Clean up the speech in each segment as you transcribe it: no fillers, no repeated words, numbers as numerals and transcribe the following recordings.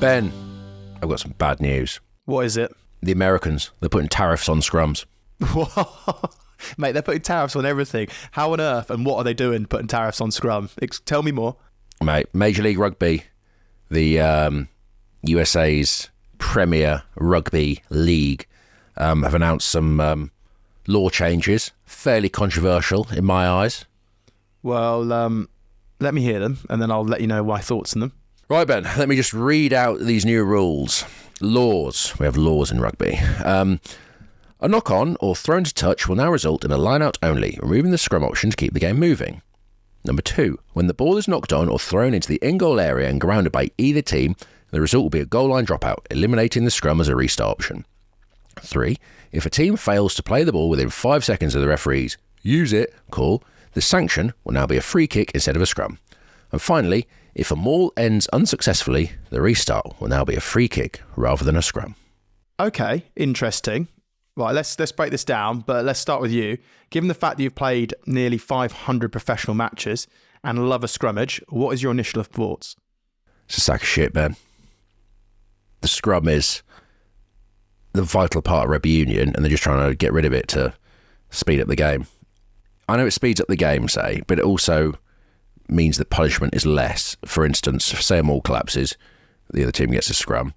Ben, I've got some bad news. What is it? The Americans, they're putting tariffs on scrums. Mate, they're putting tariffs on everything. How on earth and what are they doing putting tariffs on scrum? Tell me more. Mate, Major League Rugby, the USA's premier rugby league, have announced some law changes, fairly controversial in my eyes. Well, let me hear them and then I'll let you know my thoughts on them. Right, Ben, let me just read out these new rules. Laws. We have laws in rugby. A knock-on or thrown to touch will now result in a line-out only, removing the scrum option to keep the game moving. Number 2. When the ball is knocked on or thrown into the in-goal area and grounded by either team, the result will be a goal line dropout, eliminating the scrum as a restart option. 3. If a team fails to play the ball within 5 seconds of the referee's use it call, the sanction will now be a free kick instead of a scrum. And finally, if a maul ends unsuccessfully, the restart will now be a free kick rather than a scrum. Okay, interesting. Right, let's break this down, but let's start with you. Given the fact that you've played nearly 500 professional matches and love a scrummage, what is your initial thoughts? It's a sack of shit, Ben. The scrum is the vital part of rugby union, and they're just trying to get rid of it to speed up the game. I know it speeds up the game, say, but it also means that punishment is less. For instance, say a maul collapses, the other team gets a scrum,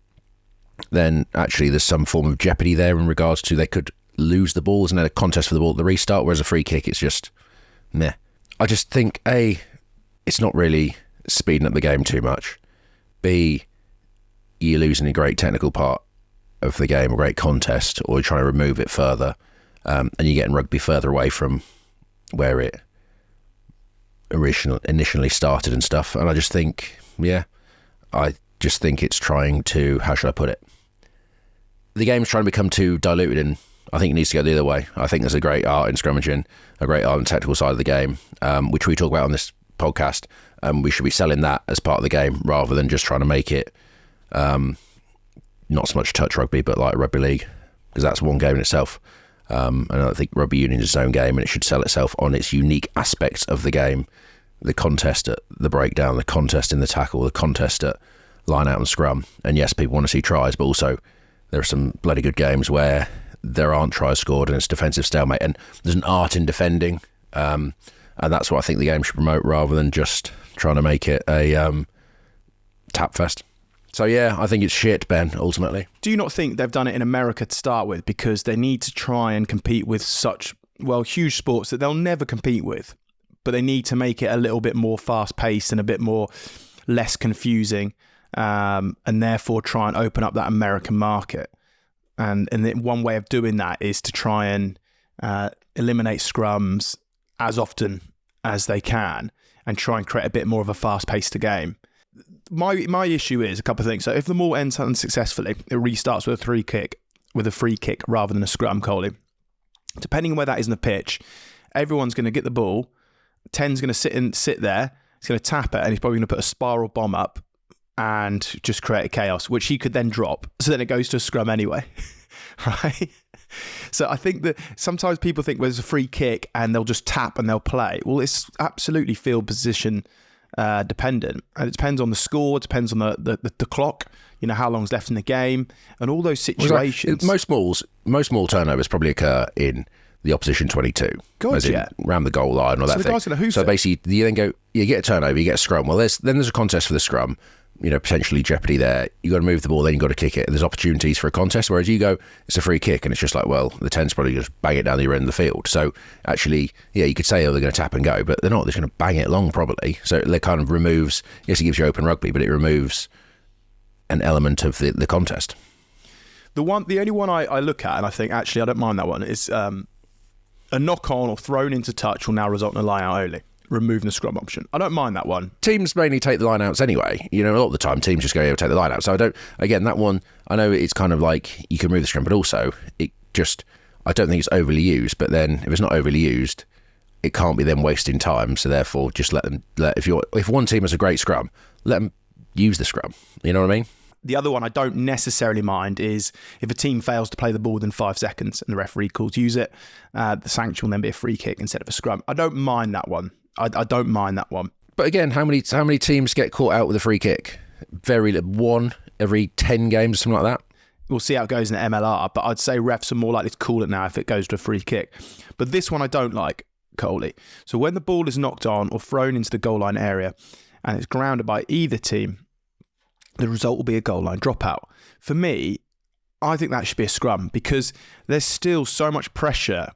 then actually there's some form of jeopardy there in regards to they could lose the ball. Isn't there a contest for the ball at the restart, whereas a free kick, it's just meh. I just think, A, it's not really speeding up the game too much. B, you're losing a great technical part of the game, a great contest, or you're trying to remove it further, and you're getting rugby further away from where it initially started and stuff. And I just think, I just think it's trying to, how should I put it? The game's trying to become too diluted, and I think it needs to go the other way. I think there's a great art in scrummaging, a great art in the technical side of the game, which we talk about on this podcast. We should be selling that as part of the game rather than just trying to make it not so much touch rugby, but like rugby league, because that's one game in itself. And I think rugby union is its own game, and it should sell itself on its unique aspects of the game. The contest at the breakdown, the contest in the tackle, the contest at line out and scrum. And yes, people want to see tries, but also there are some bloody good games where there aren't tries scored and it's defensive stalemate, and there's an art in defending, and that's what I think the game should promote rather than just trying to make it a tap fest. So yeah, I think it's shit, Ben, ultimately. Do you not think they've done it in America to start with because they need to try and compete with such, huge sports that they'll never compete with, but they need to make it a little bit more fast-paced and a bit more less confusing, and therefore try and open up that American market. And one way of doing that is to try and eliminate scrums as often as they can and try and create a bit more of a fast-paced game. My issue is a couple of things. So if the maul ends unsuccessfully, it restarts with a free kick rather than a scrum, Coley. Depending on where that is in the pitch, everyone's going to get the ball. 10's going to sit there. He's going to tap it, and he's probably going to put a spiral bomb up and just create a chaos, which he could then drop. So then it goes to a scrum anyway, right? So I think that sometimes people think there's a free kick and they'll just tap and they'll play. Well, it's absolutely field position dependent, and it depends on the score, it depends on the clock, how long's left in the game, and all those situations. Most maul turnovers probably occur in the opposition 22. God, yeah. Around the goal line or that thing. So basically, you then you get a turnover, you get a scrum. Well, there's a contest for the scrum. Potentially jeopardy there. You got to move the ball, then you got to kick it. There's opportunities for a contest, whereas you go, it's a free kick, and it's just like, well, the 10's probably just bang it down the end of the field. So actually, you could say, they're going to tap and go, but they're not. They're just going to bang it long, probably. So it kind of removes, yes, it gives you open rugby, but it removes an element of the contest. The only one I look at, and I think, actually, I don't mind that one, is a knock-on or thrown into touch will now result in a line-out only. Removing the scrum option. I don't mind that one. Teams mainly take the line outs anyway. A lot of the time teams just go, take the line out. So that one, I know it's kind of like you can remove the scrum, but also I don't think it's overly used. But then if it's not overly used, it can't be them wasting time. So therefore, just if one team has a great scrum, let them use the scrum. You know what I mean? The other one I don't necessarily mind is if a team fails to play the ball within 5 seconds and the referee calls use it, the sanction will then be a free kick instead of a scrum. I don't mind that one. I don't mind that one. But again, how many teams get caught out with a free kick? Very little. One every 10 games, something like that. We'll see how it goes in the MLR, but I'd say refs are more likely to call it now if it goes to a free kick. But this one I don't like, Coley. So when the ball is knocked on or thrown into the goal line area and it's grounded by either team, the result will be a goal line dropout. For me, I think that should be a scrum because there's still so much pressure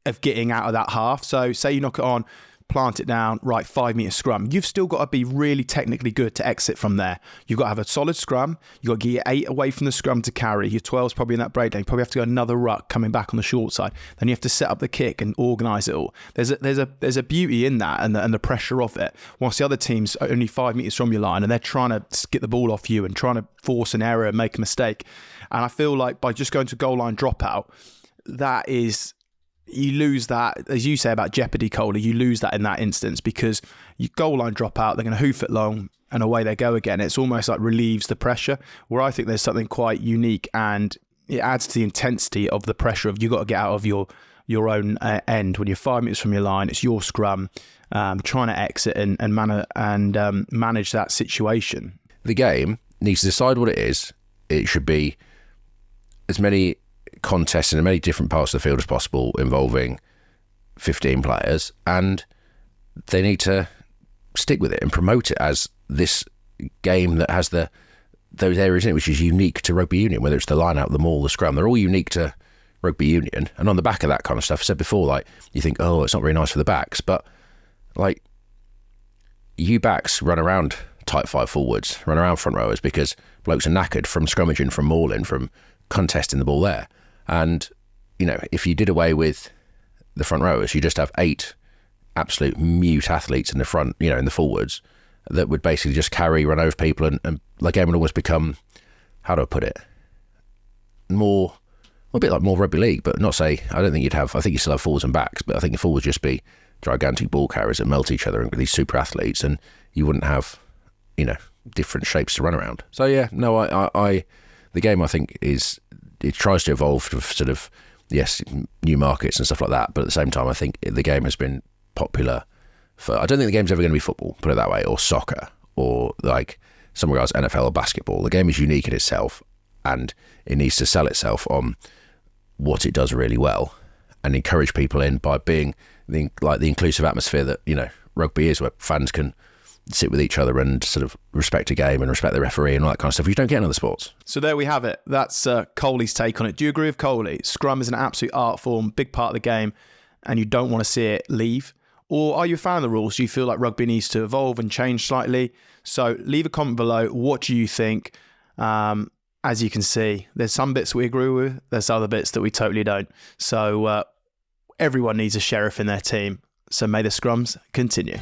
of getting out of that half. So say you knock it on, plant it down, right, 5 metre scrum. You've still got to be really technically good to exit from there. You've got to have a solid scrum. You've got to get your 8 away from the scrum to carry. Your 12's probably in that breakdown. You probably have to go another ruck coming back on the short side. Then you have to set up the kick and organise it all. There's a beauty in that and the pressure of it. Whilst the other team's only 5 metres from your line and they're trying to get the ball off you and trying to force an error and make a mistake. And I feel like by just going to goal line dropout, that is... you lose that, as you say about jeopardy, Coley, you lose that in that instance because you goal line drop out, they're going to hoof it long and away they go again. It's almost like relieves the pressure, where I think there's something quite unique and it adds to the intensity of the pressure of you got to get out of your own end. When you're 5 metres from your line, it's your scrum, trying to exit and manage that situation. The game needs to decide what it is. It should be as many contests in as many different parts of the field as possible involving 15 players, and they need to stick with it and promote it as this game that has those areas in it which is unique to rugby union, whether it's the line out, the maul, the scrum. They're all unique to rugby union, and on the back of that kind of stuff, I said before, like, you think, oh, it's not very nice for the backs, but like, you backs run around tight 5 forwards, run around front rowers because blokes are knackered from scrummaging, from mauling, from contesting the ball there. And, you know, if you did away with the front rowers, you just have 8 absolute mute athletes in the front, you know, in the forwards, that would basically just carry, run over people, and the game would almost become, how do I put it, more, a bit like more rugby league, but not say, I don't think you'd have, I think you still have forwards and backs, but I think the forwards just be gigantic ball carriers that melt each other and these super athletes, and you wouldn't have, you know, different shapes to run around. So yeah, no, I the game I think is, it tries to evolve to sort of, yes, new markets and stuff like that, but at the same time I think the game has been popular for, I don't think the game's ever going to be football, put it that way, or soccer, or like some regards NFL or basketball. The game is unique in itself, and it needs to sell itself on what it does really well and encourage people in by being the inclusive atmosphere that, you know, rugby is, where fans can sit with each other and sort of respect a game and respect the referee and all that kind of stuff, you don't get in other sports. So there we have it. That's Coley's take on it. Do you agree with Coley? Scrum is an absolute art form, big part of the game, and you don't want to see it leave? Or are you a fan of the rules? Do you feel like rugby needs to evolve and change slightly? So leave a comment below. What do you think? As you can see, there's some bits we agree with, there's other bits that we totally don't. So everyone needs a sheriff in their team. So may the scrums continue.